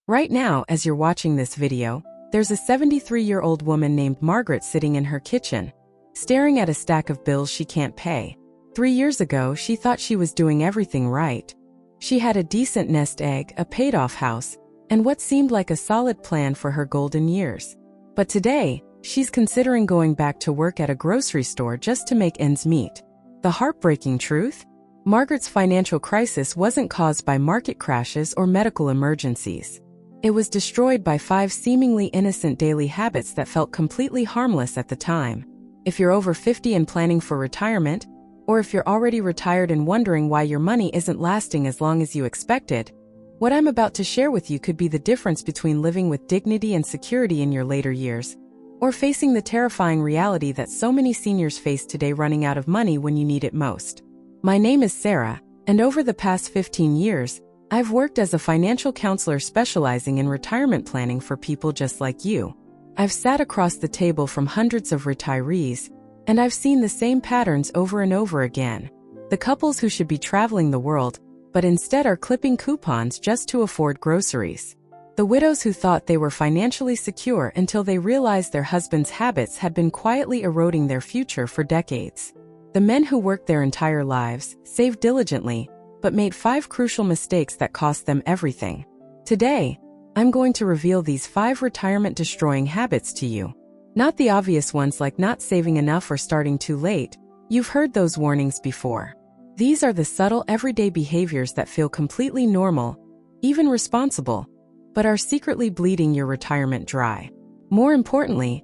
Right now, as you're watching this video, there's a 73-year-old woman named Margaret sitting in her kitchen, staring at a stack of bills she can't pay. 3 years ago, she thought she was doing everything right. She had a decent nest egg, a paid-off house, and what seemed like a solid plan for her golden years. But today, she's considering going back to work at a grocery store just to make ends meet. The heartbreaking truth? Margaret's financial crisis wasn't caused by market crashes or medical emergencies. It was destroyed by 5 seemingly innocent daily habits that felt completely harmless at the time. If you're over 50 and planning for retirement, or if you're already retired and wondering why your money isn't lasting as long as you expected, what I'm about to share with you could be the difference between living with dignity and security in your later years, or facing the terrifying reality that so many seniors face today, running out of money when you need it most. My name is Sarah, and over the past 15 years, I've worked as a financial counselor specializing in retirement planning for people just like you. I've sat across the table from hundreds of retirees, and I've seen the same patterns over and over again. The couples who should be traveling the world, but instead are clipping coupons just to afford groceries. The widows who thought they were financially secure until they realized their husband's habits had been quietly eroding their future for decades. The men who worked their entire lives, saved diligently, but made 5 crucial mistakes that cost them everything. Today, I'm going to reveal these 5 retirement-destroying habits to you. Not the obvious ones like not saving enough or starting too late. You've heard those warnings before. These are the subtle everyday behaviors that feel completely normal, even responsible, but are secretly bleeding your retirement dry. More importantly,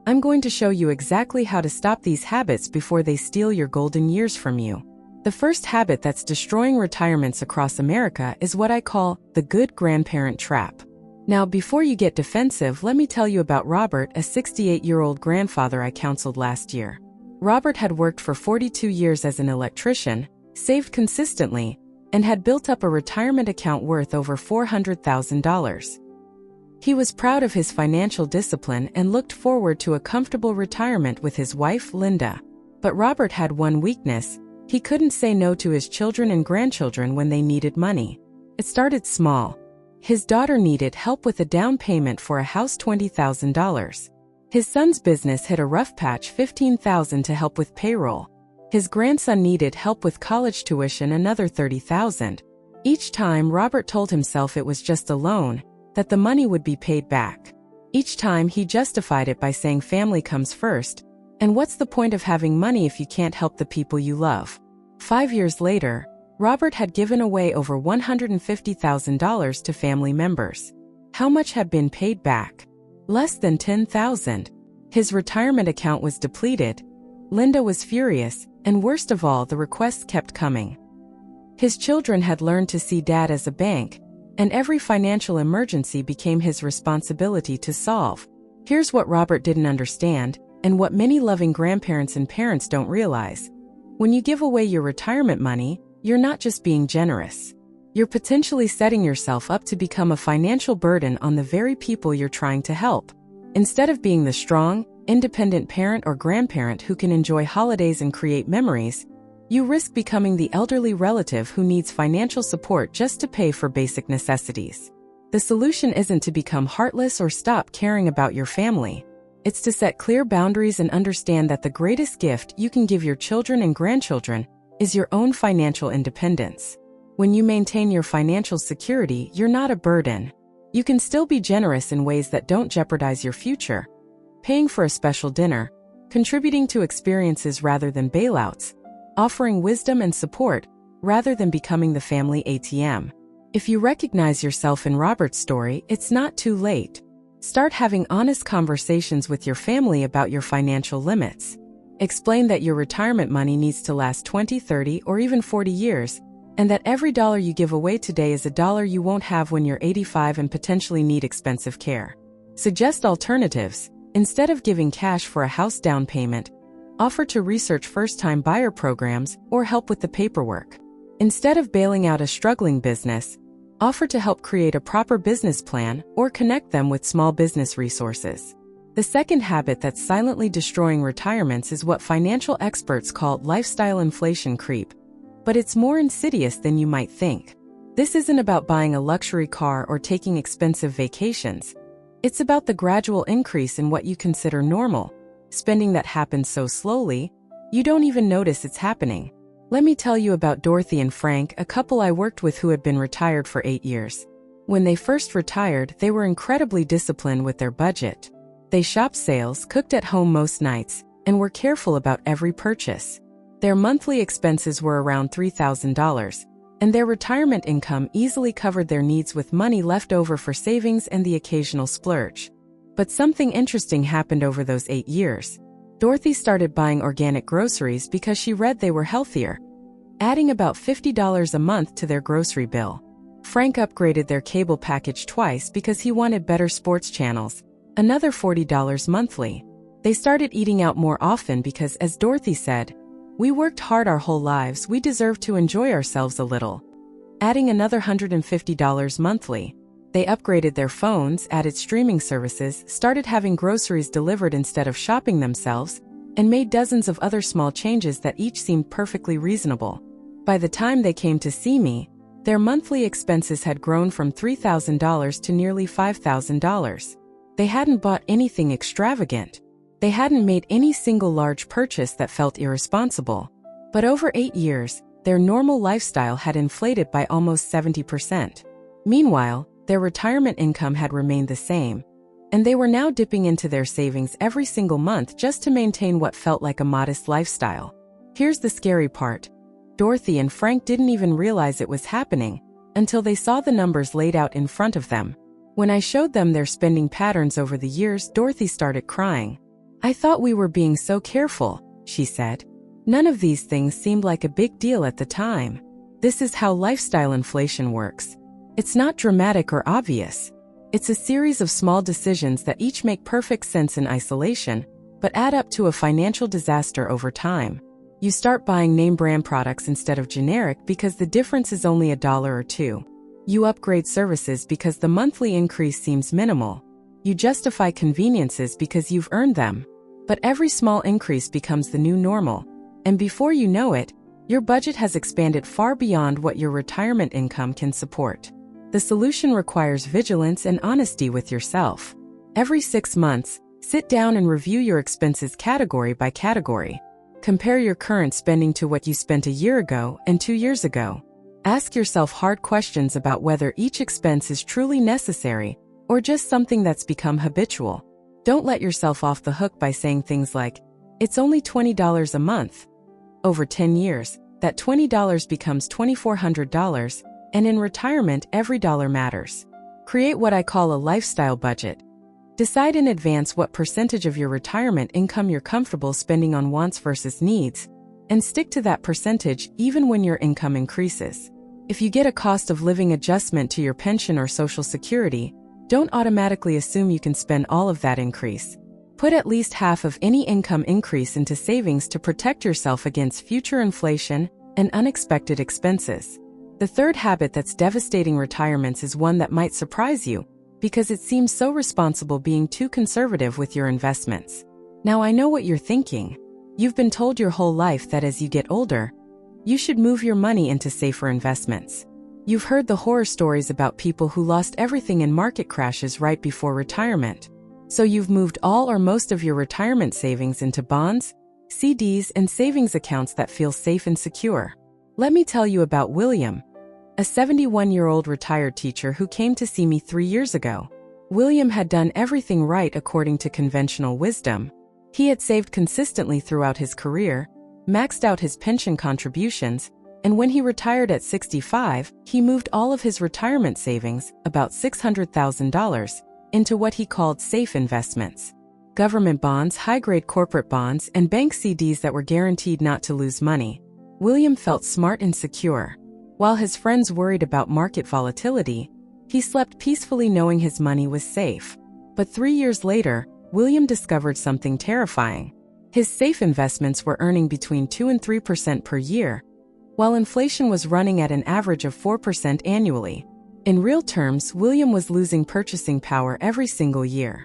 I'm going to show you exactly how to stop these habits before they steal your golden years from you. The first habit that's destroying retirements across America is what I call the good grandparent trap. Now, before you get defensive, let me tell you about Robert, a 68-year-old grandfather I counseled last year. Robert had worked for 42 years as an electrician, saved consistently, and had built up a retirement account worth over $400,000. He was proud of his financial discipline and looked forward to a comfortable retirement with his wife, Linda. But Robert had one weakness: he couldn't say no to his children and grandchildren when they needed money. It started small. His daughter needed help with a down payment for a house, $20,000. His son's business hit a rough patch, $15,000 to help with payroll. His grandson needed help with college tuition, another $30,000. Each time, Robert told himself it was just a loan, that the money would be paid back. Each time he justified it by saying family comes first, and what's the point of having money if you can't help the people you love? 5 years later, Robert had given away over $150,000 to family members. How much had been paid back? Less than $10,000. His retirement account was depleted. Linda was furious, and worst of all, the requests kept coming. His children had learned to see Dad as a bank, and every financial emergency became his responsibility to solve. Here's what Robert didn't understand, and what many loving grandparents and parents don't realize. When you give away your retirement money, you're not just being generous. You're potentially setting yourself up to become a financial burden on the very people you're trying to help. Instead of being the strong, independent parent or grandparent who can enjoy holidays and create memories, you risk becoming the elderly relative who needs financial support just to pay for basic necessities. The solution isn't to become heartless or stop caring about your family. It's to set clear boundaries and understand that the greatest gift you can give your children and grandchildren is your own financial independence. When you maintain your financial security, you're not a burden. You can still be generous in ways that don't jeopardize your future. Paying for a special dinner, contributing to experiences rather than bailouts, offering wisdom and support rather than becoming the family ATM. If you recognize yourself in Robert's story, it's not too late. Start having honest conversations with your family about your financial limits. Explain that your retirement money needs to last 20, 30, or even 40 years, and that every dollar you give away today is a dollar you won't have when you're 85 and potentially need expensive care. Suggest alternatives. Instead of giving cash for a house down payment, offer to research first-time buyer programs or help with the paperwork. Instead of bailing out a struggling business, offer to help create a proper business plan or connect them with small business resources. The second habit that's silently destroying retirements is what financial experts call lifestyle inflation creep, but it's more insidious than you might think. This isn't about buying a luxury car or taking expensive vacations. It's about the gradual increase in what you consider normal, spending that happens so slowly, you don't even notice it's happening. Let me tell you about Dorothy and Frank, a couple I worked with who had been retired for 8 years. When they first retired, they were incredibly disciplined with their budget. They shopped sales, cooked at home most nights, and were careful about every purchase. Their monthly expenses were around $3,000, and their retirement income easily covered their needs with money left over for savings and the occasional splurge. But something interesting happened over those 8 years. Dorothy started buying organic groceries because she read they were healthier, adding about $50 a month to their grocery bill. Frank upgraded their cable package twice because he wanted better sports channels, another $40 monthly. They started eating out more often because, as Dorothy said, "We worked hard our whole lives, we deserve to enjoy ourselves a little." Adding another $150 monthly. They upgraded their phones, added streaming services, started having groceries delivered instead of shopping themselves, and made dozens of other small changes that each seemed perfectly reasonable. By the time they came to see me, their monthly expenses had grown from $3,000 to nearly $5,000. They hadn't bought anything extravagant. They hadn't made any single large purchase that felt irresponsible. But over 8 years, their normal lifestyle had inflated by almost 70%. Meanwhile, their retirement income had remained the same, and they were now dipping into their savings every single month just to maintain what felt like a modest lifestyle. Here's the scary part. Dorothy and Frank didn't even realize it was happening until they saw the numbers laid out in front of them. When I showed them their spending patterns over the years, Dorothy started crying. "I thought we were being so careful," she said. "None of these things seemed like a big deal at the time." This is how lifestyle inflation works. It's not dramatic or obvious. It's a series of small decisions that each make perfect sense in isolation, but add up to a financial disaster over time. You start buying name brand products instead of generic because the difference is only $1 or $2. You upgrade services because the monthly increase seems minimal. You justify conveniences because you've earned them. But every small increase becomes the new normal, and before you know it, your budget has expanded far beyond what your retirement income can support. The solution requires vigilance and honesty with yourself. Every 6 months, sit down and review your expenses category by category. Compare your current spending to what you spent a year ago and 2 years ago. Ask yourself hard questions about whether each expense is truly necessary or just something that's become habitual. Don't let yourself off the hook by saying things like, "It's only $20 a month." Over 10 years, that $20 becomes $2,400, and in retirement, every dollar matters. Create what I call a lifestyle budget. Decide in advance what percentage of your retirement income you're comfortable spending on wants versus needs, and stick to that percentage even when your income increases. If you get a cost of living adjustment to your pension or Social Security, don't automatically assume you can spend all of that increase. Put at least half of any income increase into savings to protect yourself against future inflation and unexpected expenses. The third habit that's devastating retirements is one that might surprise you, because it seems so responsible being too conservative with your investments. Now I know what you're thinking. You've been told your whole life that as you get older, you should move your money into safer investments. You've heard the horror stories about people who lost everything in market crashes right before retirement. So you've moved all or most of your retirement savings into bonds, CDs, and savings accounts that feel safe and secure. Let me tell you about William, a 71-year-old retired teacher who came to see me 3 years ago. William had done everything right according to conventional wisdom. He had saved consistently throughout his career, maxed out his pension contributions, and when he retired at 65, he moved all of his retirement savings, about $600,000, into what he called safe investments. Government bonds, high-grade corporate bonds, and bank CDs that were guaranteed not to lose money. William felt smart and secure. While his friends worried about market volatility, he slept peacefully knowing his money was safe. But 3 years later, William discovered something terrifying. His safe investments were earning between 2 and 3% per year, while inflation was running at an average of 4% annually. In real terms, William was losing purchasing power every single year.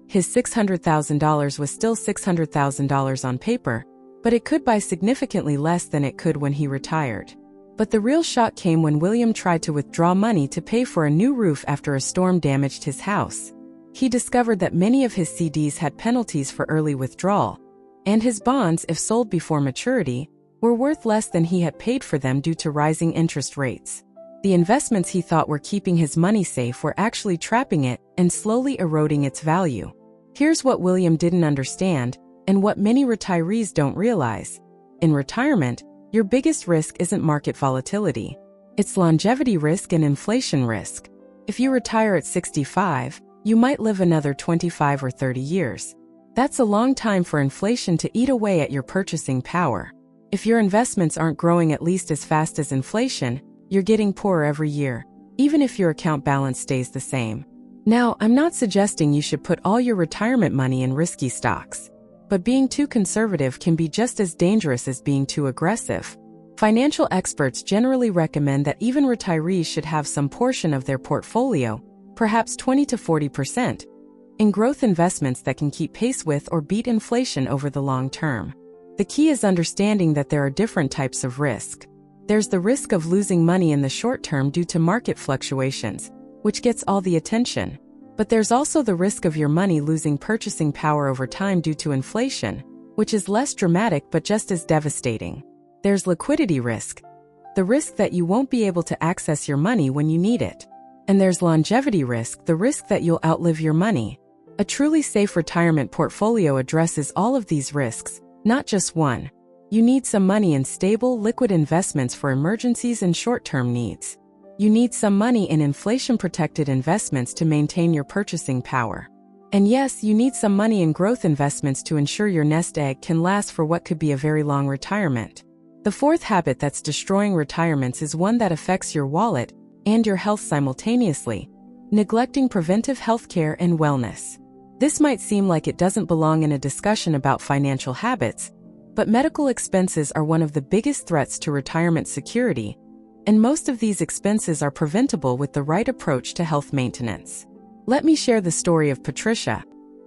His $600,000 was still $600,000 on paper, but it could buy significantly less than it could when he retired. But the real shock came when William tried to withdraw money to pay for a new roof after a storm damaged his house. He discovered that many of his CDs had penalties for early withdrawal, and his bonds, if sold before maturity, were worth less than he had paid for them due to rising interest rates. The investments he thought were keeping his money safe were actually trapping it and slowly eroding its value. Here's what William didn't understand, and what many retirees don't realize. In retirement, your biggest risk isn't market volatility. It's longevity risk and inflation risk. If you retire at 65, you might live another 25 or 30 years. That's a long time for inflation to eat away at your purchasing power. If your investments aren't growing at least as fast as inflation, you're getting poorer every year, even if your account balance stays the same. Now, I'm not suggesting you should put all your retirement money in risky stocks. But being too conservative can be just as dangerous as being too aggressive. Financial experts generally recommend that even retirees should have some portion of their portfolio, perhaps 20 to 40%, in growth investments that can keep pace with or beat inflation over the long term. The key is understanding that there are different types of risk. There's the risk of losing money in the short term due to market fluctuations, which gets all the attention. But there's also the risk of your money losing purchasing power over time due to inflation, which is less dramatic but just as devastating. There's liquidity risk, the risk that you won't be able to access your money when you need it. And there's longevity risk, the risk that you'll outlive your money. A truly safe retirement portfolio addresses all of these risks, not just one. You need some money in stable, liquid investments for emergencies and short-term needs. You need some money in inflation-protected investments to maintain your purchasing power. And yes, you need some money in growth investments to ensure your nest egg can last for what could be a very long retirement. The fourth habit that's destroying retirements is one that affects your wallet and your health simultaneously: neglecting preventive health care and wellness. This might seem like it doesn't belong in a discussion about financial habits, but medical expenses are one of the biggest threats to retirement security, and most of these expenses are preventable with the right approach to health maintenance. Let me share the story of Patricia,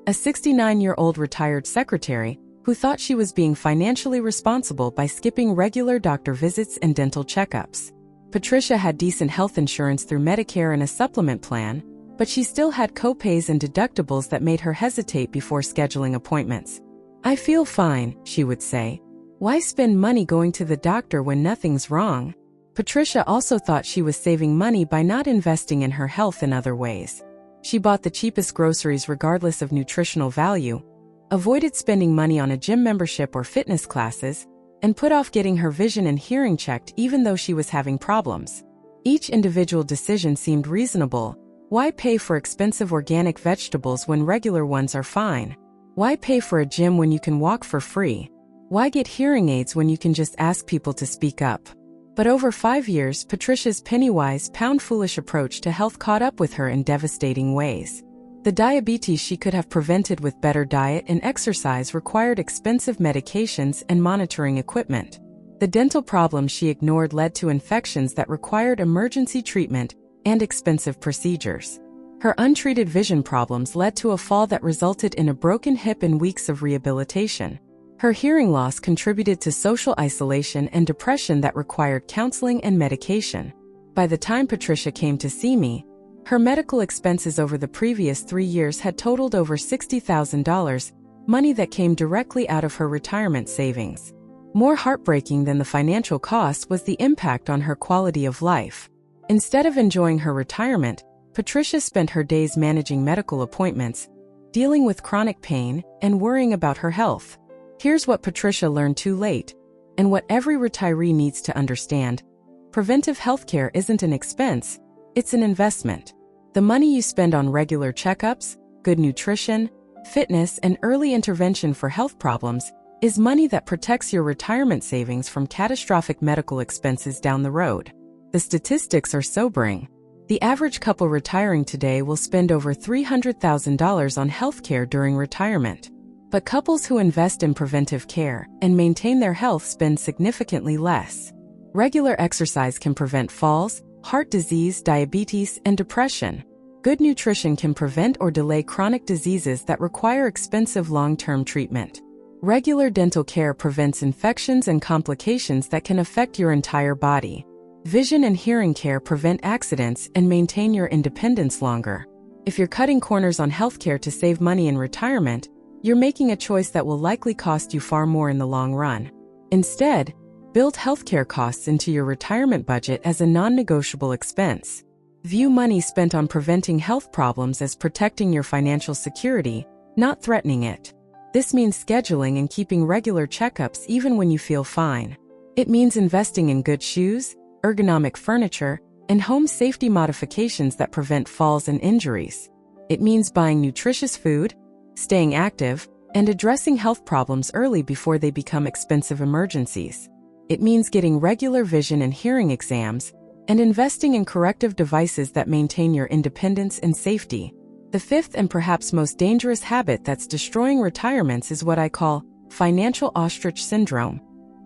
a 69-year-old retired secretary who thought she was being financially responsible by skipping regular doctor visits and dental checkups. Patricia had decent health insurance through Medicare and a supplement plan, but she still had co-pays and deductibles that made her hesitate before scheduling appointments. "I feel fine," she would say. "Why spend money going to the doctor when nothing's wrong?" Patricia also thought she was saving money by not investing in her health in other ways. She bought the cheapest groceries regardless of nutritional value, avoided spending money on a gym membership or fitness classes, and put off getting her vision and hearing checked even though she was having problems. Each individual decision seemed reasonable. Why pay for expensive organic vegetables when regular ones are fine? Why pay for a gym when you can walk for free? Why get hearing aids when you can just ask people to speak up? But over 5 years, Patricia's penny-wise, pound-foolish approach to health caught up with her in devastating ways. The diabetes she could have prevented with better diet and exercise required expensive medications and monitoring equipment. The dental problems she ignored led to infections that required emergency treatment and expensive procedures. Her untreated vision problems led to a fall that resulted in a broken hip and weeks of rehabilitation. Her hearing loss contributed to social isolation and depression that required counseling and medication. By the time Patricia came to see me, her medical expenses over the previous 3 years had totaled over $60,000, money that came directly out of her retirement savings. More heartbreaking than the financial cost was the impact on her quality of life. Instead of enjoying her retirement, Patricia spent her days managing medical appointments, dealing with chronic pain, and worrying about her health. Here's what Patricia learned too late, and what every retiree needs to understand: preventive healthcare isn't an expense, it's an investment. The money you spend on regular checkups, good nutrition, fitness, and early intervention for health problems is money that protects your retirement savings from catastrophic medical expenses down the road. The statistics are sobering. The average couple retiring today will spend over $300,000 on healthcare during retirement. But couples who invest in preventive care and maintain their health spend significantly less. Regular exercise can prevent falls, heart disease, diabetes, and depression. Good nutrition can prevent or delay chronic diseases that require expensive long-term treatment. Regular dental care prevents infections and complications that can affect your entire body. Vision and hearing care prevent accidents and maintain your independence longer. If you're cutting corners on healthcare to save money in retirement, you're making a choice that will likely cost you far more in the long run. Instead, build healthcare costs into your retirement budget as a non-negotiable expense. View money spent on preventing health problems as protecting your financial security, not threatening it. This means scheduling and keeping regular checkups even when you feel fine. It means investing in good shoes, ergonomic furniture, and home safety modifications that prevent falls and injuries. It means buying nutritious food, staying active, and addressing health problems early before they become expensive emergencies. It means getting regular vision and hearing exams and investing in corrective devices that maintain your independence and safety. The fifth and perhaps most dangerous habit that's destroying retirements is what I call financial ostrich syndrome,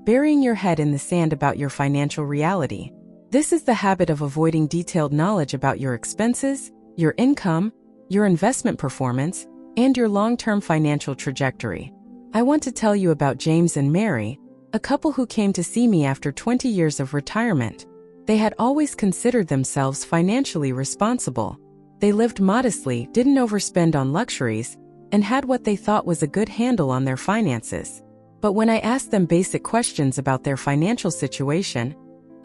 burying your head in the sand about your financial reality. This is the habit of avoiding detailed knowledge about your expenses, your income, your investment performance, and your long-term financial trajectory. I want to tell you about James and Mary, a couple who came to see me after 20 years of retirement. They had always considered themselves financially responsible. They lived modestly, didn't overspend on luxuries, and had what they thought was a good handle on their finances. But when I asked them basic questions about their financial situation,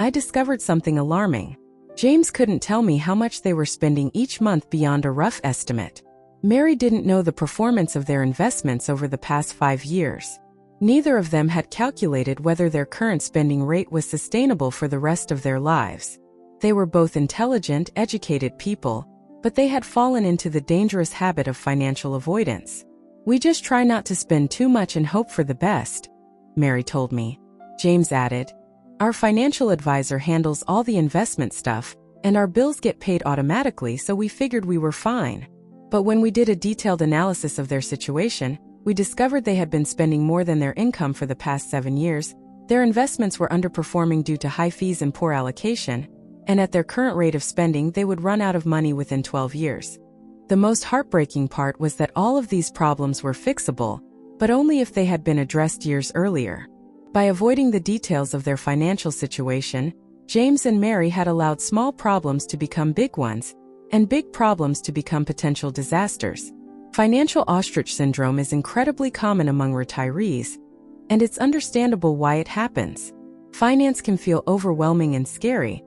I discovered something alarming. James couldn't tell me how much they were spending each month beyond a rough estimate. Mary didn't know the performance of their investments over the past 5 years. Neither of them had calculated whether their current spending rate was sustainable for the rest of their lives. They were both intelligent, educated people, but they had fallen into the dangerous habit of financial avoidance. "We just try not to spend too much and hope for the best," Mary told me. James added, "Our financial advisor handles all the investment stuff, and our bills get paid automatically, so we figured we were fine." But when we did a detailed analysis of their situation, we discovered they had been spending more than their income for the past 7 years. Their investments were underperforming due to high fees and poor allocation, and at their current rate of spending, they would run out of money within 12 years. The most heartbreaking part was that all of these problems were fixable, but only if they had been addressed years earlier. By avoiding the details of their financial situation, James and Mary had allowed small problems to become big ones, and big problems to become potential disasters. Financial ostrich syndrome is incredibly common among retirees, and it's understandable why it happens. Finance can feel overwhelming and scary,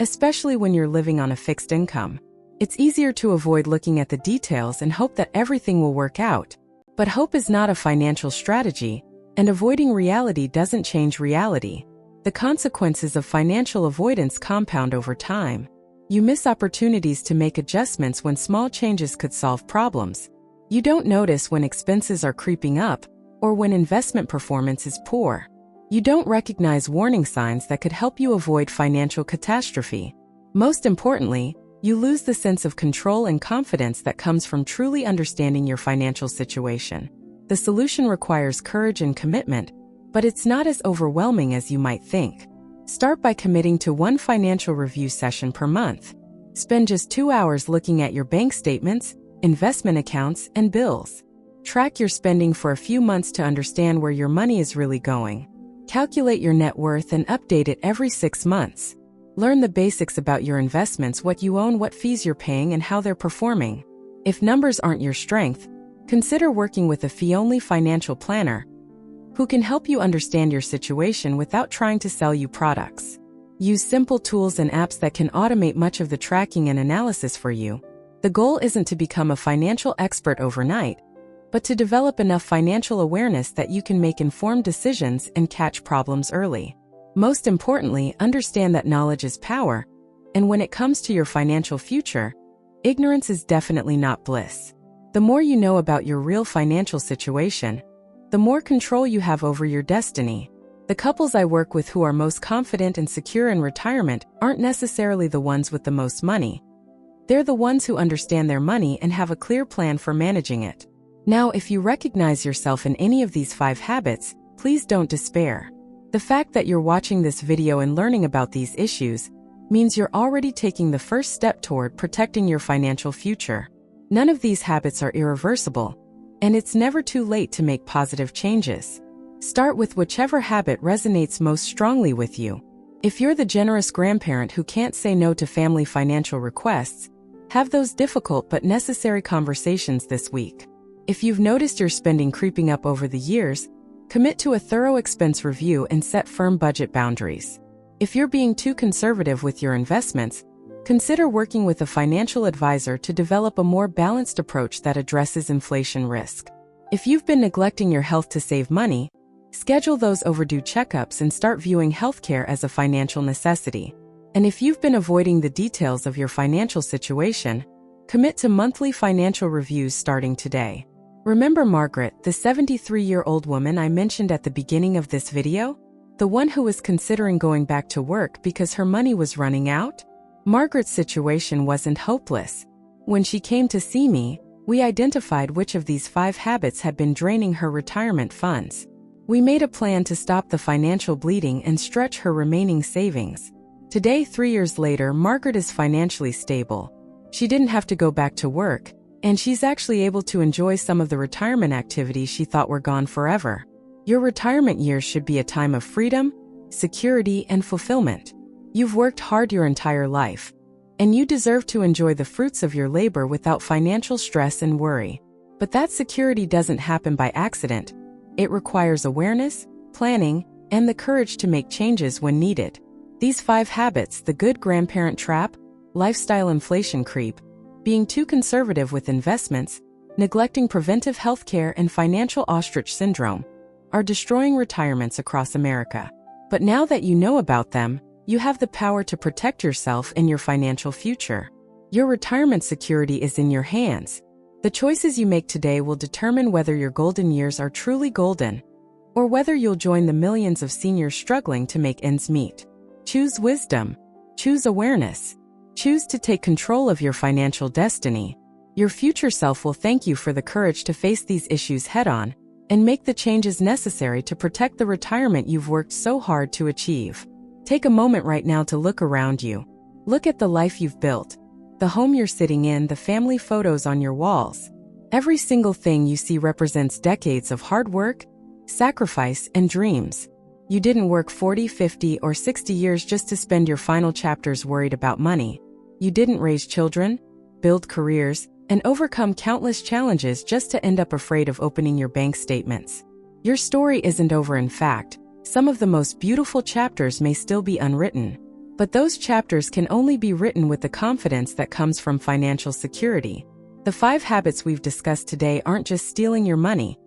especially when you're living on a fixed income. It's easier to avoid looking at the details and hope that everything will work out. But hope is not a financial strategy, and avoiding reality doesn't change reality. The consequences of financial avoidance compound over time. You miss opportunities to make adjustments when small changes could solve problems. You don't notice when expenses are creeping up, or when investment performance is poor. You don't recognize warning signs that could help you avoid financial catastrophe. Most importantly, you lose the sense of control and confidence that comes from truly understanding your financial situation. The solution requires courage and commitment, but it's not as overwhelming as you might think. Start by committing to one financial review session per month. Spend just 2 hours looking at your bank statements, investment accounts, and bills. Track your spending for a few months to understand where your money is really going. Calculate your net worth and update it every 6 months. Learn the basics about your investments, what you own, what fees you're paying, and how they're performing. If numbers aren't your strength, consider working with a fee-only financial planner who can help you understand your situation without trying to sell you products. Use simple tools and apps that can automate much of the tracking and analysis for you. The goal isn't to become a financial expert overnight, but to develop enough financial awareness that you can make informed decisions and catch problems early. Most importantly, understand that knowledge is power, and when it comes to your financial future, ignorance is definitely not bliss. The more you know about your real financial situation, the more control you have over your destiny. The couples I work with who are most confident and secure in retirement aren't necessarily the ones with the most money. They're the ones who understand their money and have a clear plan for managing it. Now, if you recognize yourself in any of these 5 habits, please don't despair. The fact that you're watching this video and learning about these issues means you're already taking the first step toward protecting your financial future. None of these habits are irreversible, and it's never too late to make positive changes. Start with whichever habit resonates most strongly with you. If you're the generous grandparent who can't say no to family financial requests, have those difficult but necessary conversations this week. If you've noticed your spending creeping up over the years, commit to a thorough expense review and set firm budget boundaries. If you're being too conservative with your investments, consider working with a financial advisor to develop a more balanced approach that addresses inflation risk. If you've been neglecting your health to save money, schedule those overdue checkups and start viewing healthcare as a financial necessity. And if you've been avoiding the details of your financial situation, commit to monthly financial reviews starting today. Remember Margaret, the 73-year-old woman I mentioned at the beginning of this video? The one who was considering going back to work because her money was running out? Margaret's situation wasn't hopeless. When she came to see me, we identified which of these 5 habits had been draining her retirement funds. We made a plan to stop the financial bleeding and stretch her remaining savings. Today, 3 years later, Margaret is financially stable. She didn't have to go back to work, and she's actually able to enjoy some of the retirement activities she thought were gone forever. Your retirement years should be a time of freedom, security, and fulfillment. You've worked hard your entire life, and you deserve to enjoy the fruits of your labor without financial stress and worry. But that security doesn't happen by accident. It requires awareness, planning, and the courage to make changes when needed. These 5 habits, the good grandparent trap, lifestyle inflation creep, being too conservative with investments, neglecting preventive health care, and financial ostrich syndrome, are destroying retirements across America. But now that you know about them, you have the power to protect yourself and your financial future. Your retirement security is in your hands. The choices you make today will determine whether your golden years are truly golden, or whether you'll join the millions of seniors struggling to make ends meet. Choose wisdom. Choose awareness. Choose to take control of your financial destiny. Your future self will thank you for the courage to face these issues head-on and make the changes necessary to protect the retirement you've worked so hard to achieve. Take a moment right now to look around you. Look at the life you've built, the home you're sitting in, the family photos on your walls. Every single thing you see represents decades of hard work, sacrifice, and dreams. You didn't work 40, 50, or 60 years just to spend your final chapters worried about money. You didn't raise children, build careers, and overcome countless challenges just to end up afraid of opening your bank statements. Your story isn't over. In fact, some of the most beautiful chapters may still be unwritten. But those chapters can only be written with the confidence that comes from financial security. The 5 habits we've discussed today aren't just stealing your money.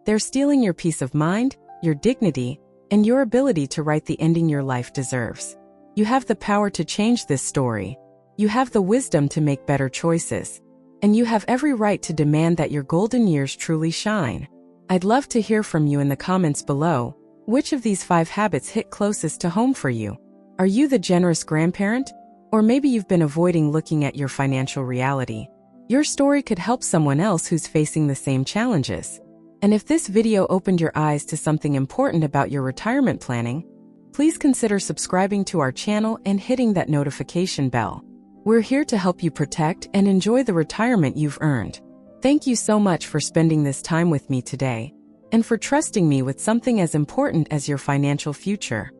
They're stealing your peace of mind, your dignity, and your ability to write the ending your life deserves. You have the power to change this story. You have the wisdom to make better choices. And you have every right to demand that your golden years truly shine. I'd love to hear from you in the comments below. Which of these 5 habits hit closest to home for you? Are you the generous grandparent? Or maybe you've been avoiding looking at your financial reality. Your story could help someone else who's facing the same challenges. And if this video opened your eyes to something important about your retirement planning, please consider subscribing to our channel and hitting that notification bell. We're here to help you protect and enjoy the retirement you've earned. Thank you so much for spending this time with me today, and for trusting me with something as important as your financial future.